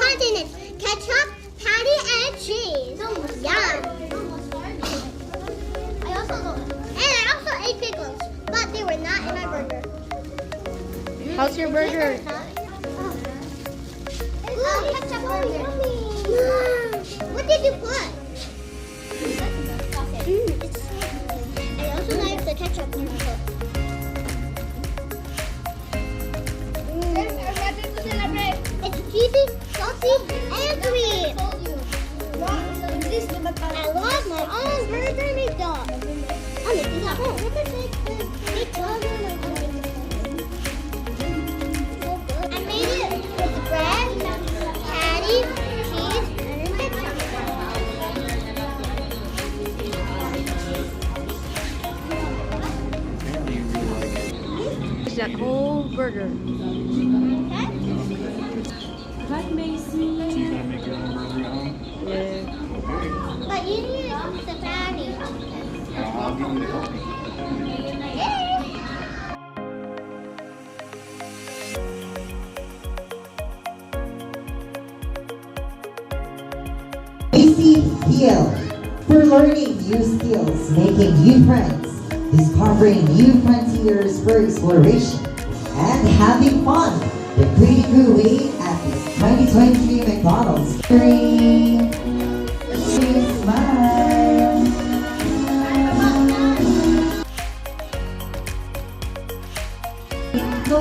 continents: ketchup, patty, and cheese. Yum. I also ate pickles, but they were not in my burger. How's your burger? Ketchup burger. What did you put? I also like the ketchup you put. It's cheesy, salty, and sweet. I love my own burger made dog. I'm making that home. I made it with bread, patty, cheese, and ketchup. It's that whole burger. Hi, Macy. You gonna make your own burger at home? Yeah. But you need the patty. I'll give you the help. Macy Heal for learning new skills, making new friends, discovering new frontiers for exploration, and having fun. The Kiddiecrew Way at this 2023 McDonald's. Smile. No.